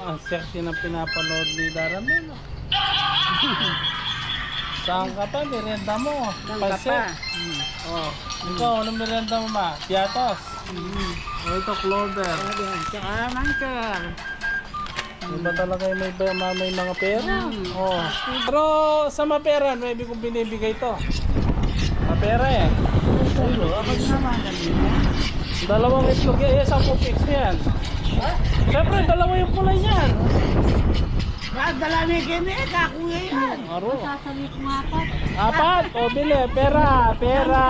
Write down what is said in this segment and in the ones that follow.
Ang sexy na pinapanood ni Daramel. Saan ka pa? Merienda mo. Saan ka pa? Oh. Ikaw, anong merienda mo ma? Piatos. Ito, Clover. Tsaka mangkar. Iba talaga yung may mga pera. Oh. Pero sa mapera, may ibig kong binibigay to. Mapera eh. Ako naman kanina. Dalawang itlog yan. Yes, 10 pics yan. Siyempre, dalawa yung kulay yan. Dala ni kini, kakuya yan. Aro. Sasabi ko nga pa. Apat. O, bili. Pera. Pera.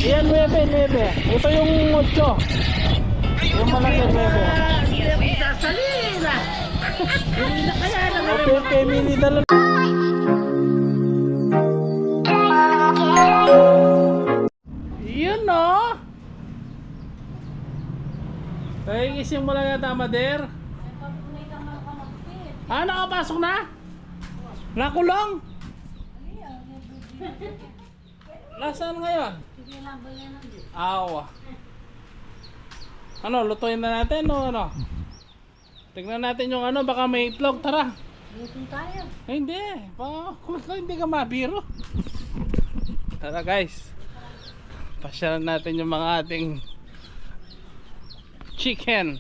Yan, 9. Ito yung 8. Yung malaki 9. Sasalina. Hindi na kaya naman. Okay, mini dalawa. Yun no. Kaya gising mo lang yata, Mader. Ah, nakapasok na? Nakulong? Nasaan ngayon? Awa. Ano, lutuin na natin o ano? Tignan natin yung ano, baka may itlog, tara. Luto tayo. Ay, hindi. Hindi ka mabiro. Tara guys. Pasyalan natin yung mga ating chicken.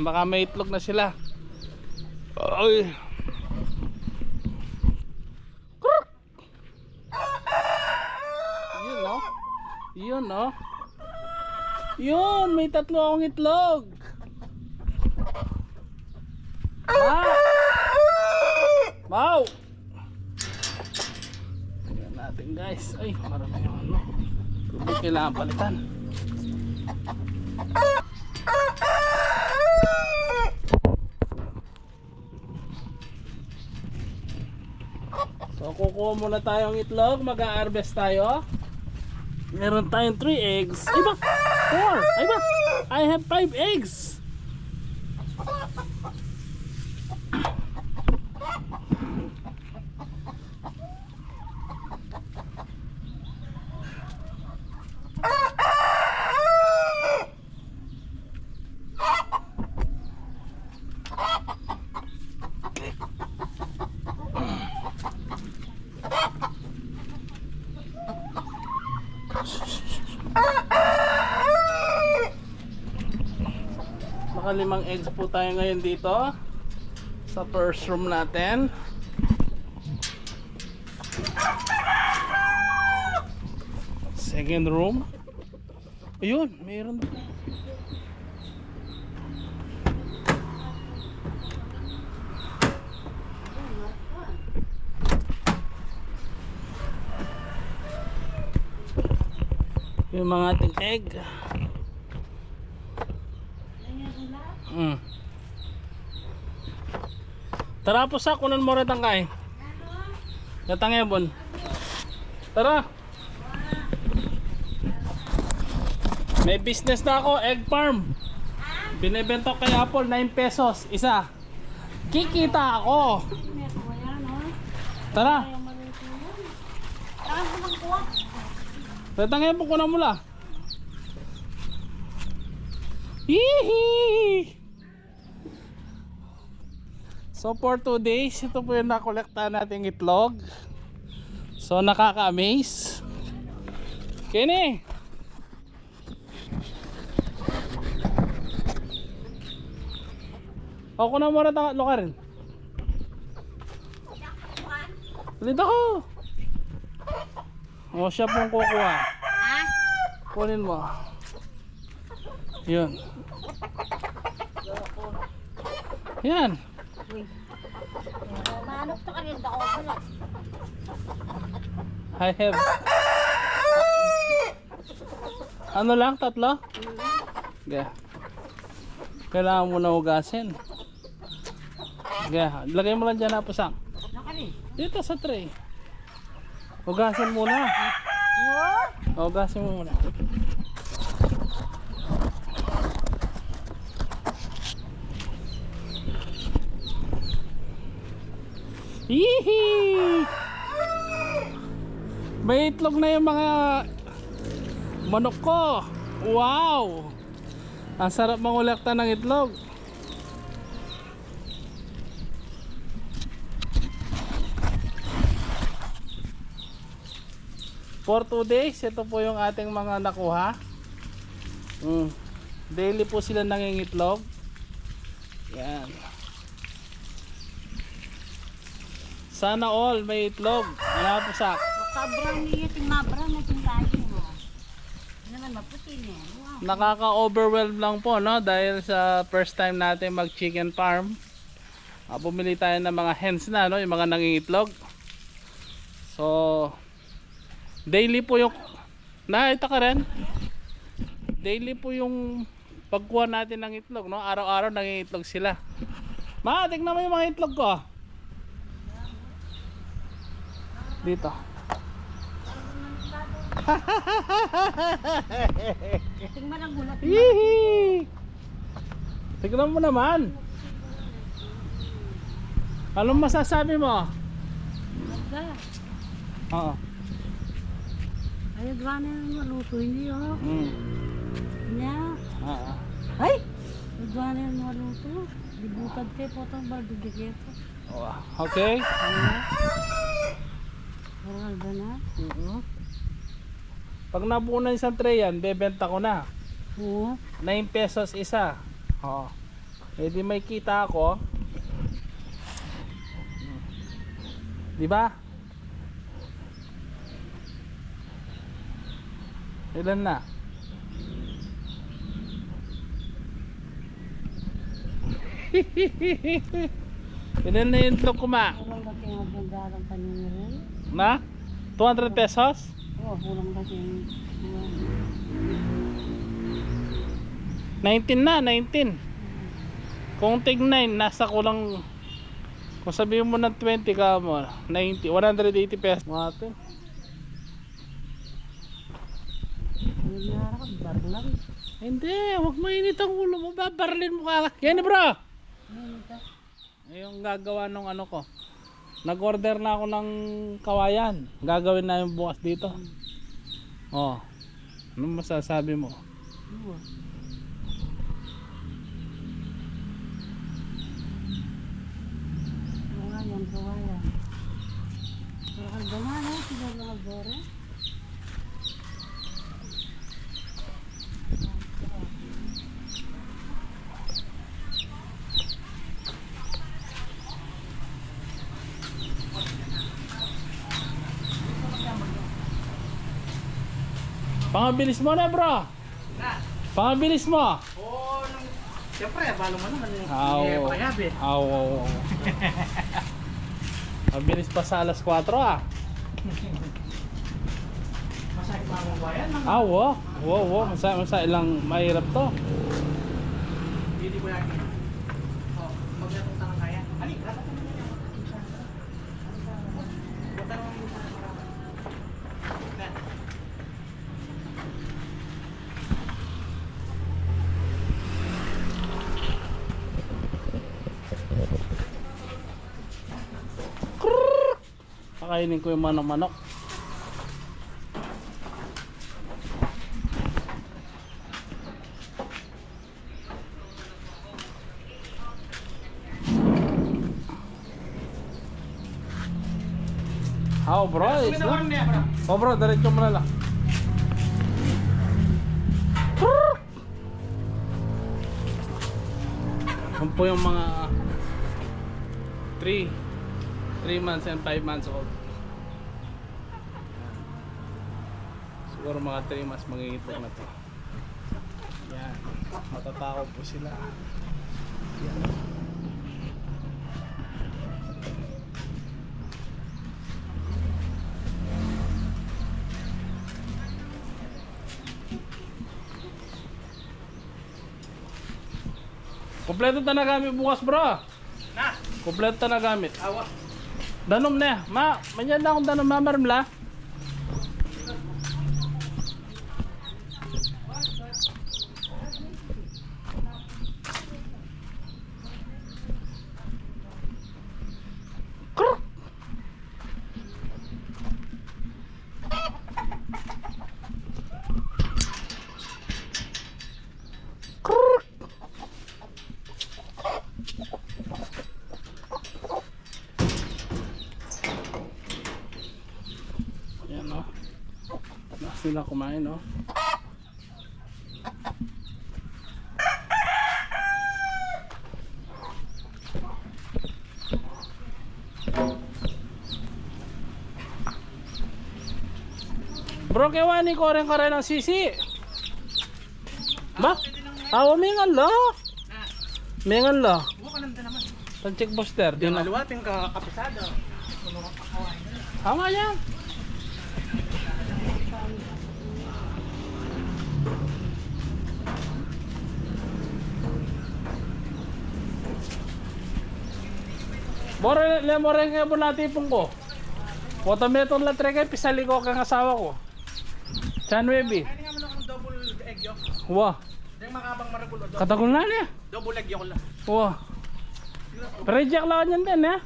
Baka may itlog na sila. Ay. Yun no? Yun no? Yun, may 3 akong itlog. Wow! Tingnan natin guys. Ay, marami yung ano. Tubig kailangan palitan. So kukuha muna tayong itlog. Mag-a-harvest tayo. Meron tayong 3 eggs. Ay ba? 4. Ay ba? I have 5 eggs. Naka 5 eggs po tayo ngayon dito sa first room natin. Second room. Ayun, mayroon. Yung mga ating egg. Tara po sa kunan mo rin tangkay. Datang ebon. Tara. May business na ako, egg farm. Binebenta ko kay Apple 9 pesos isa. Kikita ako. Tara. Datang ebon kunan mo la. Hihi. So for 2 days, ito po yung nakolekta nating itlog. So nakaka-amaze. Kini. O kunan mo rin tatlo ka rin. Ulit ako. O siya pong kukuha. Kunin mo. Yun. Yan. Manok to kanil da ako pala. I have. Ano lang, 3? Okay. Kailangan mo na hugasin. Okay. Lagay mo lang dyan na pasang. Dito sa tray. Hugasin muna. Hugasin mo muna. Hihi! May itlog na yung mga manok ko. Wow! Ang sarap mangolekta ng itlog. For 2 days, ito po yung ating mga nakuha. Daily po sila nangingitlog. Yan. Sana all may itlog. Ano po sak? Sobrang niyating mabrang na tingkain mo. Hindi naman maputi niya. Wow. Nakaka-overwhelm lang po, no? Dahil sa first time natin mag chicken farm. Bumili tayo ng mga hens na, no? Yung mga nangingitlog. So daily po yung nakita ka rin. Daily po yung pagkuha natin ng itlog, no? Araw-araw nangingitlog sila. Ma, tignan mo yung mga itlog ko. Dito. Tingnan ang gulat. Hihi! Tignan mo naman. Anong masasabi mo? Ganda. Oo. Ay, gawa na yung maluto niyo. Niya. Oo. Ay! Gawa na yung maluto. Dibutad kayo po itong bardugigito. Okay. Maral ba na? Pag nabuo na isang tray yan, bebenta ko na. Oo. 9 pesos isa. Oo. Eh di may kita ako. Di ba? Ilan na? Ilan na yung itlog ko, ma? Kulang ba kayo magandang kanina rin? Na? 200 pesos? Oo, kulang ba kayo? 19 na, 19. Kung tig 9, nasa kulang. Kung sabihin mo ng 20 ka mo, 90, 180 pesos. Mate. Ay, narakot, barlang. Hindi, huwag mainit ang ulo mo. Babarlin mo ka. Yan bro. Ayun ito. Yung gagawa ng ano ko. Nag-order na ako ng kawayan. Gagawin na yung bukas dito. Oh. Ano masasabi mo? Oo. Kawayan. Marakal ba na, no? Sila mga bore. Pangabilis mo na bro. Pangabilis mo. Oo, siyempre, balo mo naman yung Aw. payabi. Aw. Mabilis pa sa alas 4 ah. Masakit pa ang bayan. Wow. Wow. Masa ilang mahirap to. Hindi ko yakin. Oh, maglatong tanong kaya. Ali, dapat naman yan. Buta naman yung na. Pakainin ko yung manok-manok. How bro? It's not. Oh bro, diretso mo na lang. Yan po yung mga 3 months and 5 months old. Siguro mga 3 months mangingitlog na to. Yan. Matatakot po sila. Yan. Kompleto ta na gamit bukas bro. Na, Kompleto ta na gamit. awa. Danom na. Ma, manyan na akong danom mamarmla. Kruk. Kruk. nila kumain, oh. Bro, kewani ko rin ng sisi. Ba? Awa, mingan lo. Mingan lo. Buka nanda naman. Pan-check booster. Yung Din aluwating kapisado. Tama yan. More le more nga po natipong ko. Watermelon la treke pisali ko kang asawa ko. Chan baby. Ay, nga mo ng double egg yolk. Wah, Yung makabang maragulo. katagol na niya. Double egg yolk lang. Wah. Reject lang yan din eh.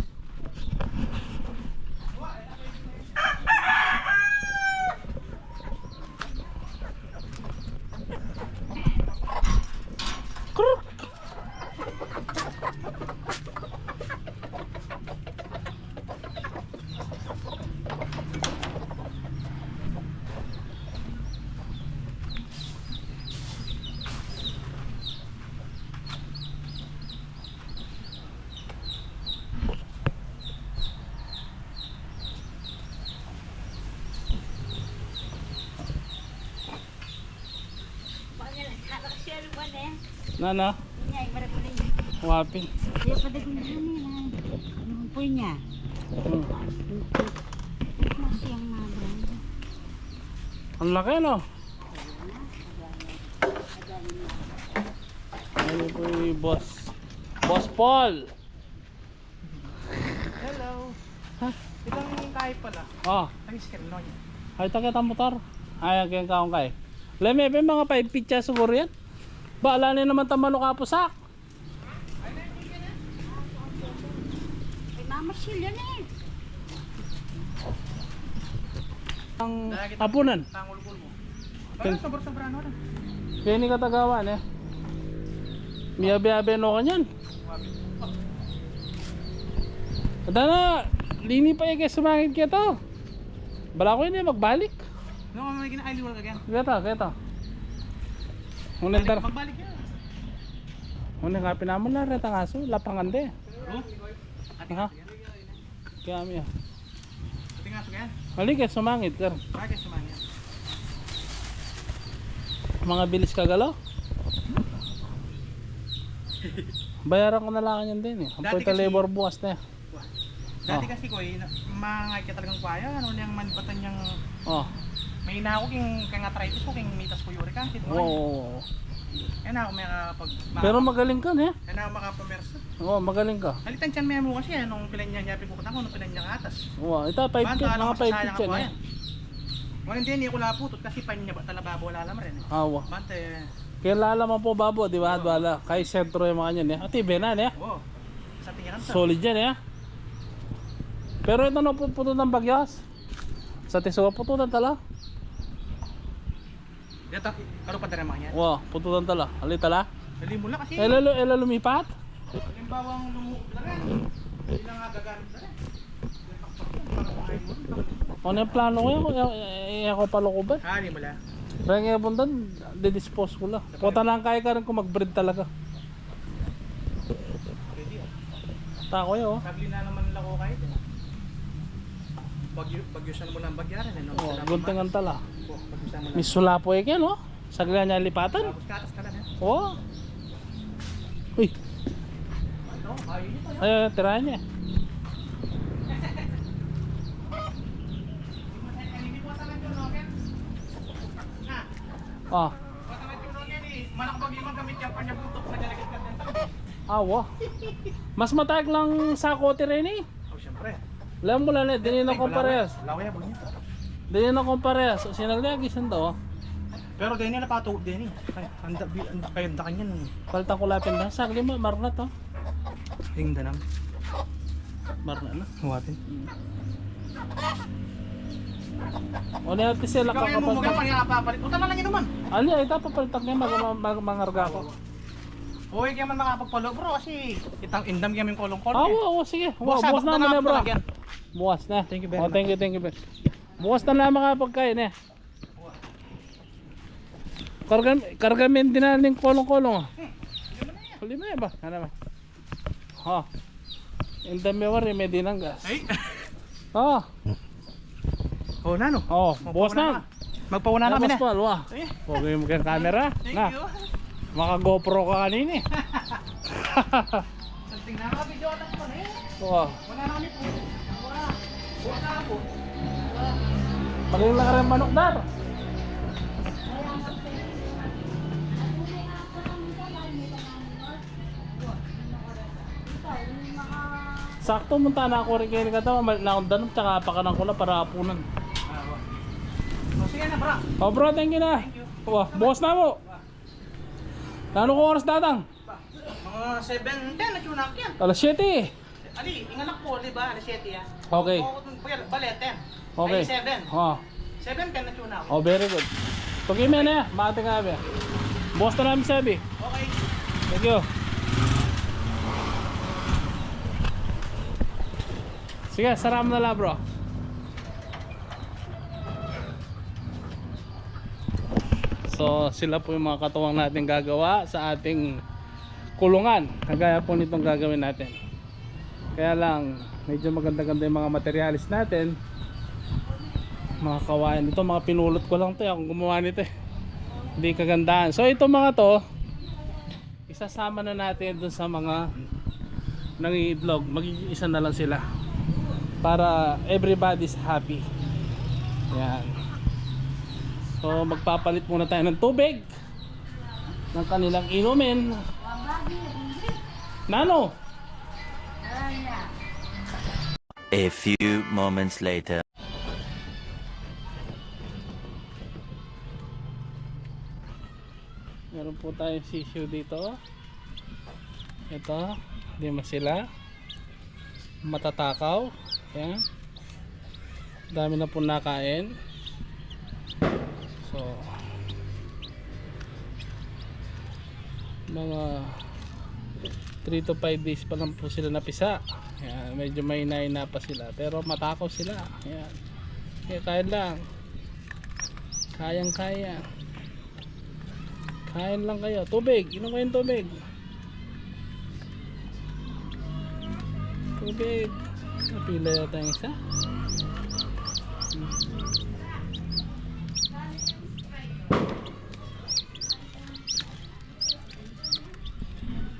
Kruk. Nana, wapin. Dia pada guna ni lah. Punya. Masih yang mabrang. Ang laki no? Ano po yung boss? Boss Paul! Hello. Ha? Itong kahit pala. Oh, Nag-scan no niya. ay takit ang motor. Ay, ang kaong kay. Leme, mga 5 feet siya siguro yan. Baala na naman tamano kapusak. Ay mama sila ni. Ang tapunan. Tangul-gul mo. Ano sobra-sobra ano rin? Kaya ni katagawan eh. Miyabi-yabi no kanyan. Ada na, lini pa yung sumangit kaya to. Bala ko yun eh, magbalik. No, may gina-aliwal ka yan. Kaya. Unin tar. Magbalik yan. Unin nga pinamon na rin ang aso, lapangan de. Oh? Ha? Kaya miya. Ati nga ito yan. Malik eh, sumangit kar. Bakit sumangin yan? Mga bilis kagalaw. Bayaran ko na lang yan din eh. Ang Dati pwede kasi- labor bukas na eh. Dati kasi ko mga ka talagang kwaya. Ano niyang manbatan niyang Oh. may inako king arthritis ko king mitas ko uric acid mo. Oo. Yan ako may kapag Pero magaling ka eh. yan ako makapamersa. Oo, magaling ka. Halitan tiyan may mo kasi nung pilan niya yapin ko ko nung pilan niya atas. Oo, ito 5 feet, mga 5 feet yan eh. Wala hindi ko laputot kasi pan niya ba talababo wala lam rin. Awa. Bante. Kaya lalaman po babo, di ba? Wala. Kay sentro yung mga yan eh. Ati, benan eh. Oh. Sa tingin sa. Solid yan eh. Pero ito na puto ng bagyas. Sa tisuwa puto ng tala. Dito karo pa dere mga yan. Wow, puto ng tala. Ali tala. Dali mo lang kasi. Ela lumipat. Halimbawang lumulan. Hindi na nga gagamit na rin. Ano yung plano ko yan? Ako palukuban. Hindi mo lang. Kaya nga puntan, didispose ko lang. Puta lang kaya ka rin kung mag-breed talaga. Pwede oh. Tako yun oh. Sagli na naman lang ako kahit eh. Bagyusan mo lang bagyaran eh. No? Oh, gunting ang tala. Bagyusan mo lang. May sulapo eh kaya no? Sagla niya lipatan. Tapos katas ka lang eh. Oo. Uy, Ito, ayaw nito. ay, tirahan niya. Hindi mo tangan yung noken. Na, Ah, tangan yung noken eh. Malakabag yung gamit yung panyabutok na nalagit ka din. awa. Mas matag lang sa kote rin eh. Oh, syempre. Alam mo lang eh, dinin na kong parehas. Laway mo niya. Dinin na kong parehas. Sinaglagisan daw. Pero din nila pato din eh. Anda kayo da kanyan. Palta ko lapin na. Sagli mo, marna to. Hing danam. Marna na. Huwatin. O niya ati sila Ikaw yung mumugang kakapal. pa niya papalit. Uta na lang yun naman. Ali, ay tapapalitak niya mangarga ko. Uy, kaya man makapagpalo bro kasi itang indam kami yung kolong-kolong. Oo, sige. Wow, bukas na naman bro. Bukas na. Thank you very Oh, thank you, thank you. Bukas na lang makapagkain eh. Kargamin din natin kolong-kolong. Lima na ba? Ano ba? Ha. In the memory, may dinanggas. Ay! Oh. Oh, nano? Oh, buwas na. Magpauna namin Buwas eh. pa, luwa. Ay, Huwag yung magandang camera. thank Na, you. maka GoPro ka kanina eh. Tingnan nga video atas pa na eh. Oh. Wala na kami po. Wala. Wala na po. Magaling lang ka rin manok dar. Sakto munta na ako rin kayo ni Katawa. Malit na akong danong tsaka pakanan ko lang para apunan. Oh, sige na, bra. Oh bro, thank you na. Wah, bukas na mo. Ano ko oras datang? Mga 7:10 na tune up yan. Alas 7 eh. Ali, inganak po, di ba? Alas 7 yan. Okay. Balet 10. Okay. Ay, 7. Oh. 7:10 na tune up. Oh, very good. Pag-ime na ya, mati nga ba? Bukas na namin sabi. Okay. Thank you. Sige, saram na lang bro. So sila po yung mga katuwang natin gagawa sa ating kulungan. Kagaya po nitong gagawin natin. Kaya lang medyo maganda-ganda yung mga materialis natin. Mga kawain ito, mga pinulot ko lang to akong gumawa nito eh. Hindi kagandahan. So ito mga to isasama na natin dun sa mga nangi-vlog. Magiging isa na lang sila para everybody's happy. Yan. So magpapalit muna tayo ng tubig ng kanilang inumin. Nano? A few moments later. Meron po tayong sisyo dito. Ito, lima sila. Matatakaw. Yan. Dami na po nakain. So mga 3 to 5 days pa lang po sila napisa. Yan, medyo may na pa sila pero matakaw sila. Yan. Kaya kaya lang. Kayang kaya. Kain lang kayo. Tubig. Inom kayong tubig. Tubig. Napila yata yung isa.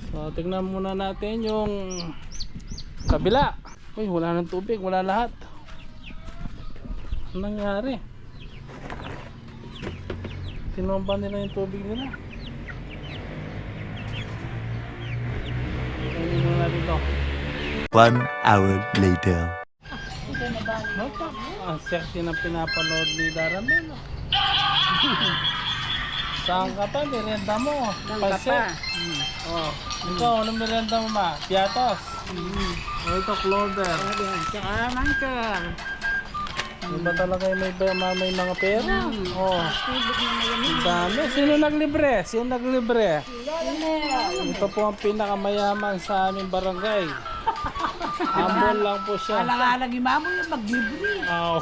So tignan muna natin yung kabila. Uy, wala ng tubig. Wala lahat. Anong nangyari? Tinomba nila yung tubig nila. Tingnan muna natin ito. 1 hour later. Ang sexy na pinapanood ni Daramel. Saan ka pa? Merienda mo. Pansit. Oh. Ikaw, anong merienda mo ma? Piatos. Oh, ito, Clover. Tsaka mangkar. Iba talaga yung may mga pera. Oh. Ang dami. Sino naglibre? Sino naglibre? Ito po ang pinakamayaman sa aming barangay. Humble lang po siya. Alang-alang imamo yung maglibre. Oh.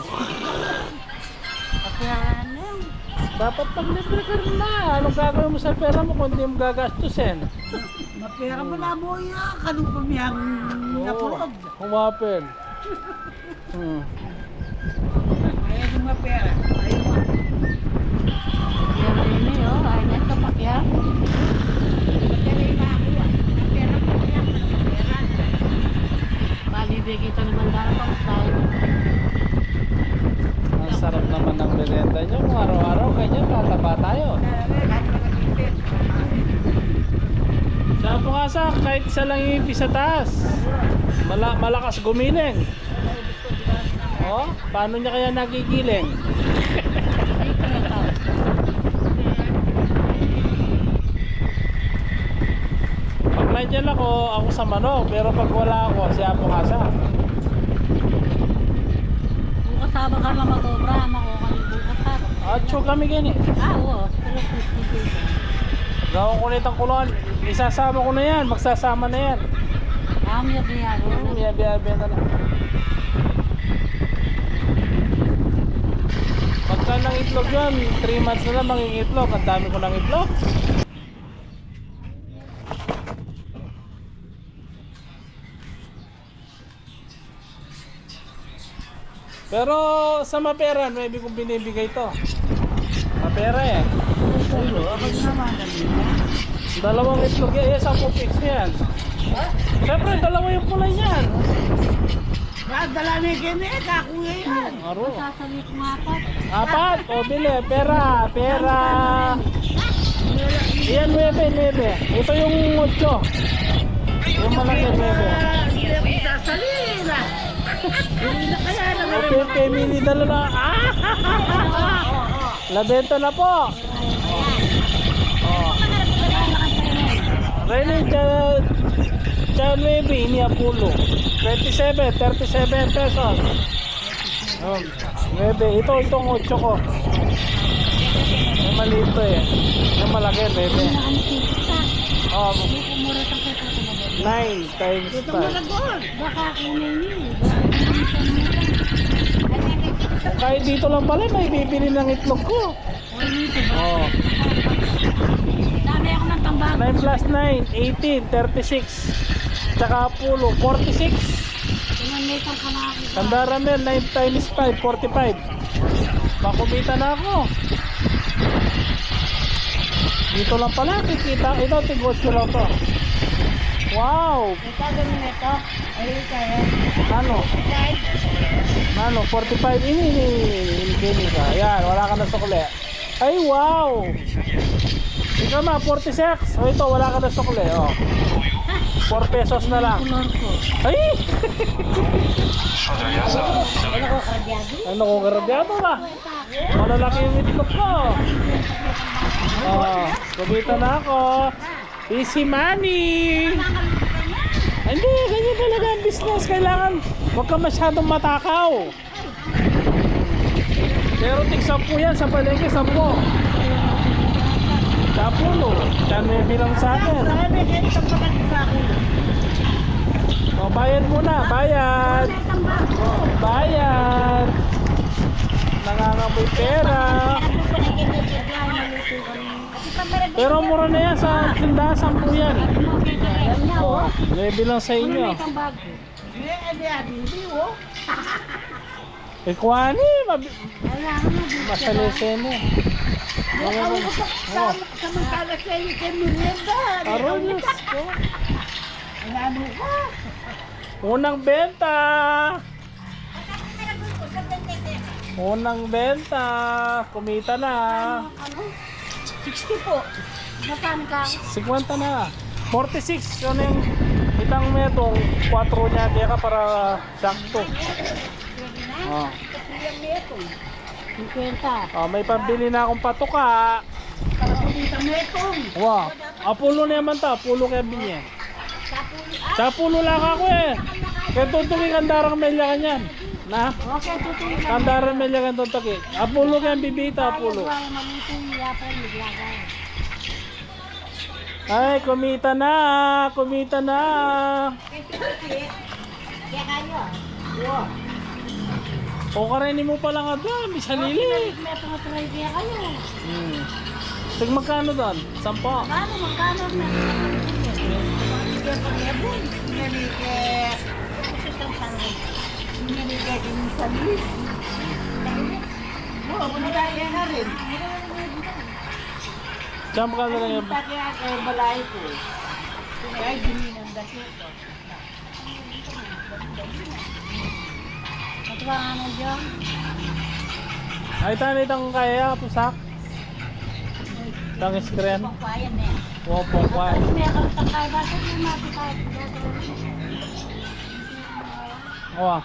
Kapiraan na. Dapat paglibre ka rin na. Anong gagawin mo sa pera mo kung hindi mo gagastusin? Mapera mo na mo yan. Kanupang yung napulog. Humapin. Ayaw yung mapera. Ayaw mo. Mapera yun eh, oh. Ayaw nga ito pakya. Mapera yung ako yan. Mapera po yan. Mapera. Malibig kita naman dapat tayo. Ang sarap naman ng merienda nyo. Kung araw-araw ganyan, tataba tayo. Saan po nga sa kahit isa lang yung ipis sa taas. Malakas gumiling. Oh, paano niya kaya nagigiling? Pag nandiyan ako sa manok. Pero pag wala ako, siya po kasa. Kung kasama ka naman mag-obra, makuha ka bukas ha. Atso kami gani. Oo. Pero kung Gawin ko nitong kulon. Isasama ko na yan. Magsasama na yan. yabi-yabi. Biya-biya na lang. Pagka ng itlog yan, 3 months na lang manging itlog. Ang dami ko ng itlog. Pero sa mapera, maybe kung binibigay to. Mapera eh. Ako naman. Dalawang itlog yan, 10 pics yan. Siyempre, dalawa yung kulay niyan. Dala na kami, kakuya yan. Aro. Sasalit mo apat. 4, o bili, pera, pera. Yan, 9. Ito yung 8. Yung malaki 9. Sasalit na. Hindi na kaya naman. Okay, family dalawa. Labenta na po. Oh. Rene, Chan 9, ini Apollo. 27, 37 pesos. 9. Itong 8 ko. May maliit to eh. Yung malaki, 9. Oh, 9 times 5. Baka kunin niyo. Kahit dito lang pala, may bibili ng itlog ko. Oh. Dami ako ng tambak. 9 plus 9, 18, 36. Tsaka Apollo, 46. Pinamitan ka na ako. Kandaramel, 9 times 5, 45. Makumita na ako. Dito lang pala, kikita. Ito, tigosyo lang to. Wow! Ito, ganun ito. Ay, kaya. Ano? Kahit. Ano, 45. Ini ka. Ayan, wala ka na sukli. Ay, wow! Ikaw ma, 46. O ito, wala ka na sukli. Oh. 4 pesos na lang. Kulor ko. Ay! Ano ko karbyado? Ano ko karabyado ba? Malalaki yung itlog ko. Oh, kumita na ako. Easy money. Hindi, ganyan talaga ang business. Kailangan huwag ka masyadong matakaw. Pero tig 10 yan sa palengke, 10. Sa Apollo, siya may bilang sa akin. Marami kayo sa pagkakako. O, bayad muna, bayad. Bayad. Nangangamoy pera. Pero mura na yan sa tindahan, 10 yan. O, may bilang sa inyo. Hindi oh. Ikwani, masalesen eh. Samantala sa iyo kay Merienda. Aron, Diyos ko. Ano ka? Unang benta. Unang benta. Kumita na. Ano? 60 po. Magkano ka? 50 na. 46. Yun yung itang metong 4 niya. Kaya ka para sakto. Oh. 50. Oh, may pambili na akong patuka. Para pulita mo itong. Wow. Apollo na naman to. Apollo kaya binyan. Sa Apollo lang ako eh. Kaya tutukin kandarang melya kanyan. Na? Okay, tutuloy ka. Kandarang melya kan tutukin. Apollo kaya bibita. Apollo. Ay, kumita na. Kumita na. Kaya kayo. O kareni mo pa lang agad. May salili. May tumatry kaya kayo. Tig magkano doon? 10. Magkano na? Kaya pag-ebon. Nalike. Nalike din sa lis. Oo, pumatake na rin. Saan ka na lang yung... Pumatake kay balay ko. Kaya gininang dasyo ko. Matuwa nga na dyan. Ay, tanay tang kaya, pusak. Tang screen. Pangkayan eh. Wapong kwa. May akong takay. Bakit may matutay? Oh,